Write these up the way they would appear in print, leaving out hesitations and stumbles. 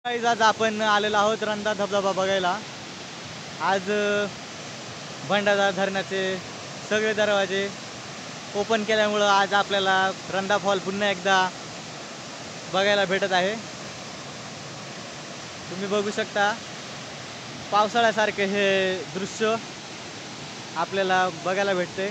आज आपण आलेलो आहोत रंधा धबधबा बघायला। आज भंडारा धरणाचे सगळे दरवाजे ओपन केल्यामुळे आज आपल्याला रंधा फॉल पुन्हा एकदा बघायला भेटत आहे। तुम्ही बघू शकता पावसाळ्यासारखे हे दृश्य आपल्याला बघायला भेटते।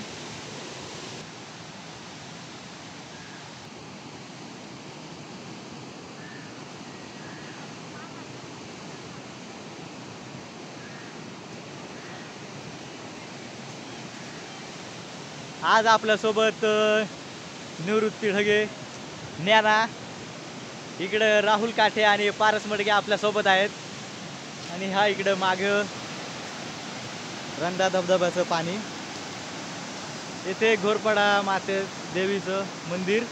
आज आपल्यासोबत निवृत्ती ढगे, ज्ञाना, इकडे राहुल काठे आणि पारस मडगे आपल्यासोबत आहेत। आणि हा इकडे मागं रंधा धबधब्याचं पाणी, इथे घोरपडा माते देवीचं मंदिर।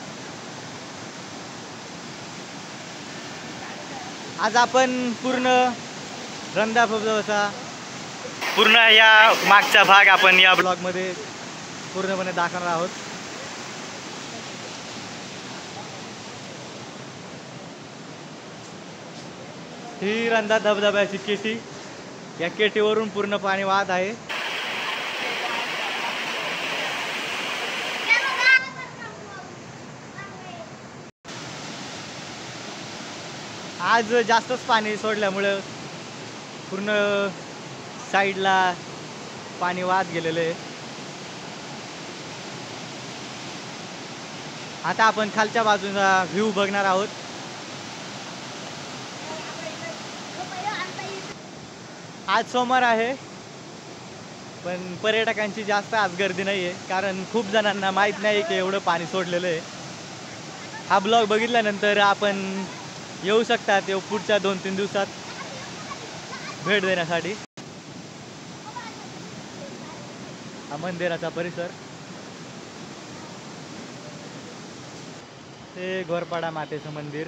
आज आपण पूर्ण रंधा धबधब्याचा पूर्ण या मागचा भाग आपण या ब्लॉगमध्ये पूर्णपणे दाखवणार आहोत। ही रंधा धबधब्याची केटी, या केटीवरून पूर्ण पाणी वाहत आहे। आज जास्तच पाणी सोडल्यामुळे पूर्ण साईडला पाणी वाहत गेलेले आहे। आता आपण खालच्या बाजूचा व्ह्यू बघणार आहोत। आज सोमवार आहे पण पर्यटकांची जास्त आज गर्दी नाही आहे, कारण खूप जणांना माहीत नाही की एवढं पाणी सोडलेलं आहे। हा ब्लॉग बघितल्यानंतर आपण येऊ शकतात पुढच्या 2-3 दिवसात भेट देण्यासाठी। हा मंदिराचा परिसर, हे घोरपाडा मातेचं मंदिर।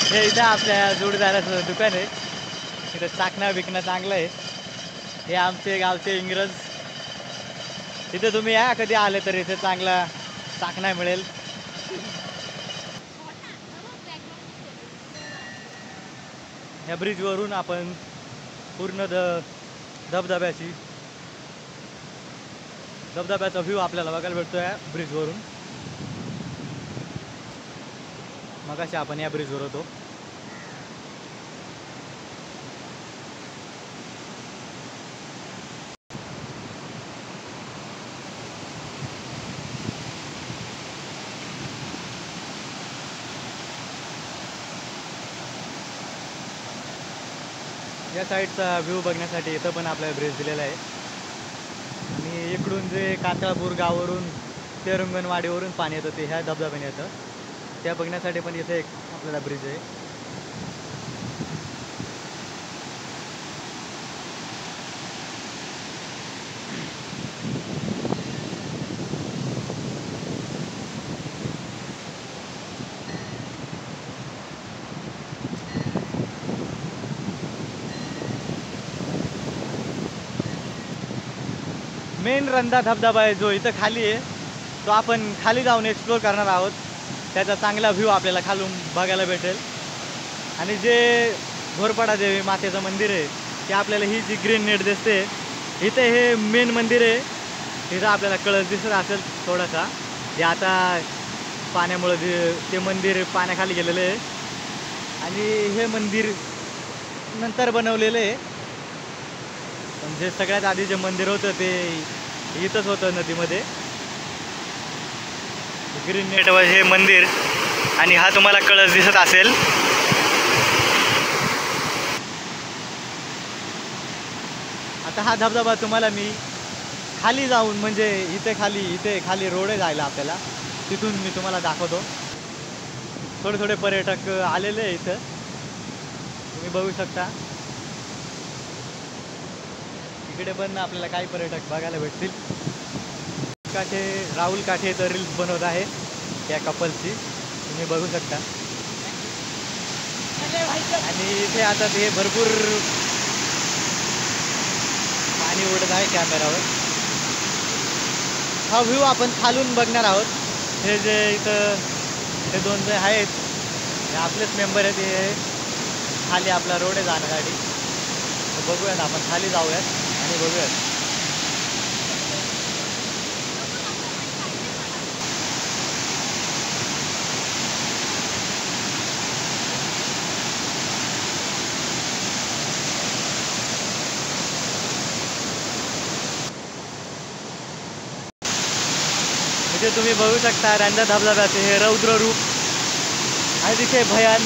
हे इथं आपल्या जोडीदाराचं दुकान आहे, इथं चाकणं विकणं चांगलं आहे। हे आमचे गावचे इंग्रज, इथे तुम्ही या कधी आले तर इथे चांगला चाकणा मिळेल। या ब्रिजवरून आपण पूर्ण धबधब्याचा व्ह्यू आपल्याला बघायला भेटतो या ब्रिजवरून। मगाशी आपण या ब्रिजवर होतो। या साईडचा व्ह्यू बघण्यासाठी इथं पण आपल्याला ब्रिज दिलेला आहे। आणि इकडून जे कातळापूर गावावरून तेरंगणवाडीवरून पाणी येतं ते ह्या धबधब्याने येतं, त्या बघण्यासाठी पण इथे एक आपल्याला ब्रिज आहे। मेन रंधा धबधबा आहे जो इथं खाली आहे, तो आपण खाली जाऊन एक्सप्लोर करणार आहोत। त्याचा चांगला व्ह्यू आपल्याला खालून बघायला भेटेल। आणि जे घोरपडा देवी मातेचं मंदिर आहे ते आपल्याला ही जी ग्रीन नेट दिसते, इथे हे मेन मंदिर आहे। तिथं आपल्याला कळस दिसत असेल थोडासा, हे आता पाण्यामुळे ते मंदिर पाण्याखाली गेलेलं आहे। आणि हे मंदिर नंतर बनवलेलं आहे, पण जे सगळ्यात आधी जे मंदिर होतं ते इथंच होतं नदीमध्ये। ग्रीन नेट हे मंदिर, आणि हा तुम्हाला कळस दिसत असेल। आता हा धबधबा तुम्हाला मी खाली जाऊन, म्हणजे इथे खाली रोड आहे जायला आपल्याला, तिथून मी तुम्हाला दाखवतो। थोडे पर्यटक आलेले आहे इथं, तुम्ही बघू शकता। इकडे पण आपल्याला काही पर्यटक बघायला भेटतील। राहुल काठे तर रील्स बनवत आहे त्या कपलची, तुम्ही बघू शकता। आणि इथे आता ते भरपूर पाणी उडत आहे कॅमेरावर। हा व्ह्यू आपण खालून बघणार आहोत। हे जे इथं हे दोन जे आहेत हे आपलेच मेंबर आहेत। हे खाली आपला रोड आहे जाण्यासाठी। तर बघूयात आपण खाली जाऊयात आणि बघूयात। इथे तुम्ही बघू शकता रंधा धबधब्याचे हे रौद्र रूप अतिशय भयान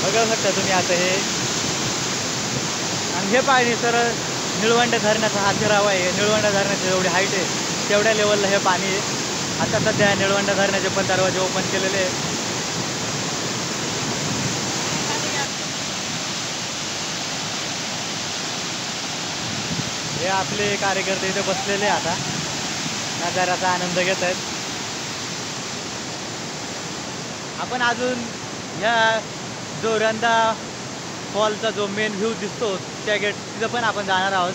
बघू शकता तुम्ही आता हे। आणि हे पाणी सरळ निळवंडे धरणाचा हा ठराव आहे। निळवंडे धरणाची जेवढी हाईट आहे तेवढ्या लेवलला हे पाणी आहे। आता सध्या निळवंडे धरणाचे पण दरवाजे ओपन केलेले आहे। हे आपले कार्यकर्ते इथे बसलेले आता नजाऱ्याचा आनंद घेत आहेत। आपण अजून ह्या जो रंधा फॉलचा जो मेन व्ह्यू दिसतो त्या गेट तिथं पण आपण जाणार आहोत।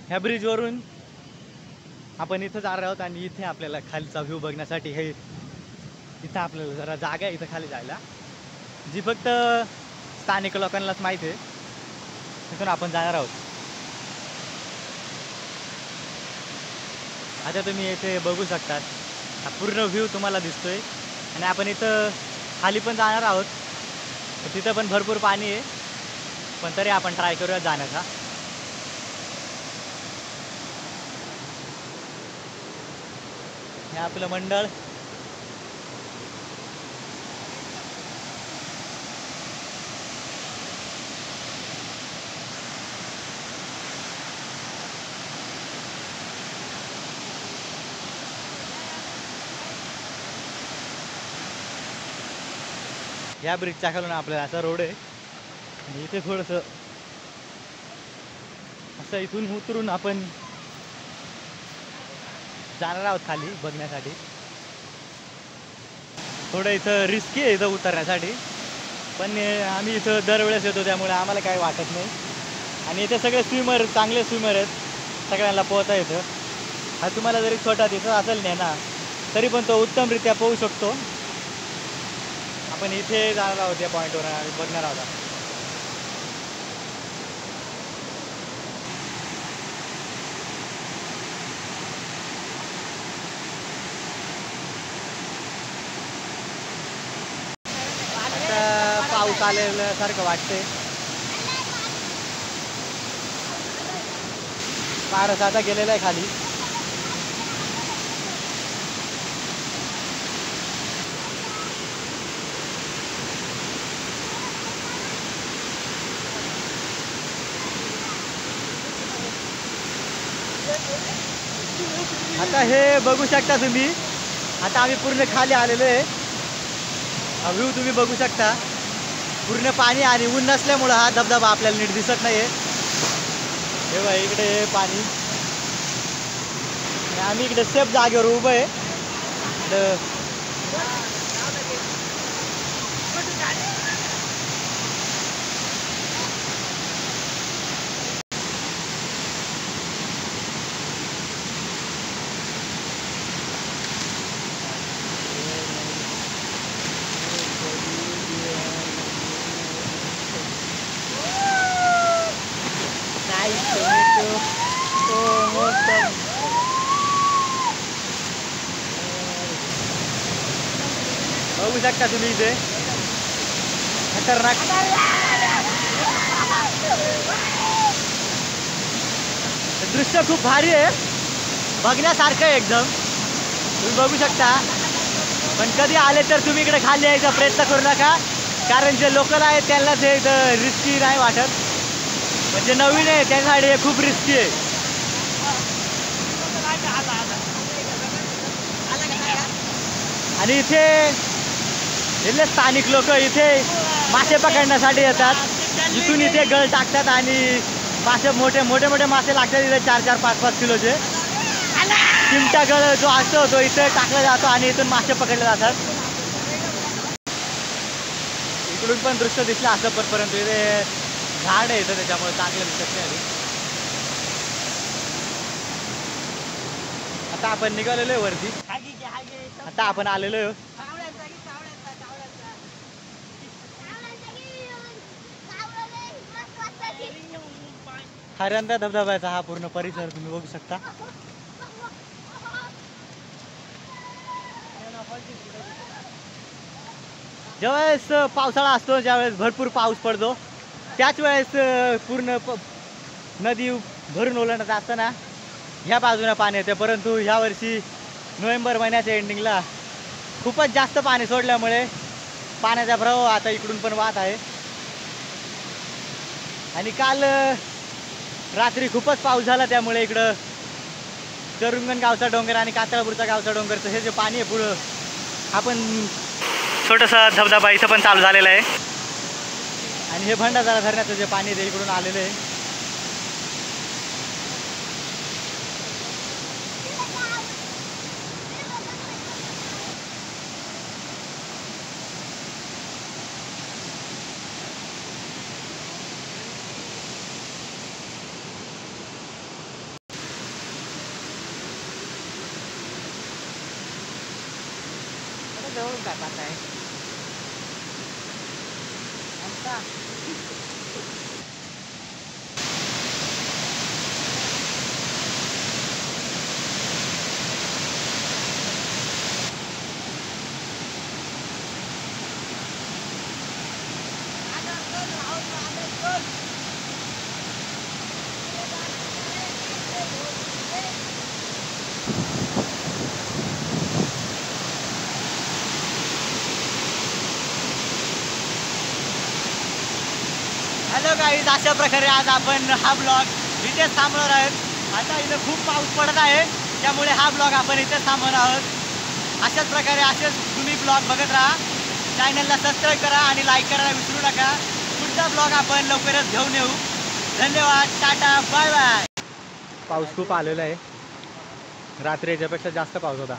ह्या ब्रिजवरून आपण इथं जाणार आहोत आणि इथे आपल्याला खालचा व्ह्यू बघण्यासाठी हे इथं आपल्याला जरा जागा आहे इथं खाली जायला जी फक्त स्थानिक लोकांनाच माहिती आहे। तिथून आपण जाणार आहोत। आता तुम्ही इथे बघू शकतात हा पूर्ण व्ह्यू तुम्हाला दिसतोय। आणि आपण इथं खाली पण जाणार आहोत। तिथं पण भरपूर पाणी आहे पण तरी आपण ट्राय करूया जाण्याचा। हे आपलं मंडळ या ब्रिजच्या खालून आपल्याला असा रोड आहे आणि इथे थोडंसं असं इथून उतरून आपण जाणार आहोत खाली बघण्यासाठी। थोडं इथं रिस्की आहे इथं उतरण्यासाठी पण आम्ही इथं दरवेळेस येतो त्यामुळे आम्हाला काही वाटत नाही। आणि इथे सगळे स्विमर चांगले स्विमर आहेत सगळ्यांना पोहता येतं। हा तुम्हाला जरी छोटा दिसत असेल नाही ना तरी पण तो उत्तमरित्या पोहू शकतो। आपण इथे जाणार आहोत या पॉईंटवर आणि बघणार आहोत। आता पाऊस आलेल्यासारखं वाटते। पारस आता गेलेला आहे खाली। आता हे बघू शकता तुम्ही आता आम्ही पूर्ण खाली आलेलो आहे। हा व्ह्यू तुम्ही बघू शकता पूर्ण पाणी आणि ऊन नसल्यामुळं हा धबधबा आपल्याला नीट दिसत नाही आहे। हे बघा इकडे पाणी आणि आम्ही इकडे सेफ जागेवर उभं आहे। बघू शकता तुम्ही इथे खतरनाक दृश्य खूप भारी आहे बघण्यासारखं आहे एकदम तुम्ही बघू शकता। पण कधी आले तर तुम्ही इकडे खाली यायचा प्रयत्न करू नका कारण जे लोकल आहेत त्यांना ते इथं रिस्की नाही वाटत पण जे नवीन आहे त्यांच्यासाठी हे खूप रिस्की आहे। आणि इथे इथले स्थानिक लोक इथे मासे पकडण्यासाठी येतात. इथून इथे गळ टाकतात आणि मासे मोठे मोठे मासे लागतात इथे 4-4, 5-5 किलोचे. चिमटा गळ जो असतो तो इथे टाकला जातो आणि इथून मासे पकडले जातात. इकडून पण दृश्य दिसलं असं पण, परंतु इथे झाड आहे इथं त्याच्यामुळे चांगलं दिसत नाही. आता आपण निघालेलो आहे वरती. आता आपण आलेलो आहे हरंदा धबधब्याचा हा पूर्ण परिसर तुम्ही बघू शकता. ज्यावेळेस पावसाळा असतो, ज्यावेळेस भरपूर पाऊस पडतो, त्याच वेळेस पूर्ण नदी भरून ओलांडत असताना ह्या बाजूने पाणी येते. परंतु ह्या वर्षी नोव्हेंबर महिन्याच्या एंडिंगला खूपच जास्त पाणी सोडल्यामुळे पाण्याचा प्रवाह आता इकडून पण वाहत आहे. आणि काल रात्री खूपच पाऊस झाला, त्यामुळे इकडं करुंगण गावचा डोंगर आणि कातळपूरचा गावचा डोंगरचं हे जे पाणी आहे पुढं, आपण छोटंसं धबधबा इथं पण चालू झालेला आहे. आणि हे भंडारदरा धरणाचं जे पाणी ते इकडून आलेलं आहे. जवळून काय पाहत आहे आमचा हॅलो गाईज, अशा प्रकारे आज आपण हा ब्लॉग इथेच थांबणार आहोत. आता इथं खूप पाऊस पडत आहे, त्यामुळे हा ब्लॉग आपण इथेच थांबणार आहोत. अशाच प्रकारे असेच तुम्ही ब्लॉग बघत राहा. चॅनलला सबस्क्राईब करा आणि लाईक करायला विसरू नका. पुढचा ब्लॉग आपण लवकरच घेऊन येऊ. धन्यवाद, टाटा, बाय बाय. पाऊस खूप आलेला आहे, रात्री याच्यापेक्षा जास्त पाऊस होता.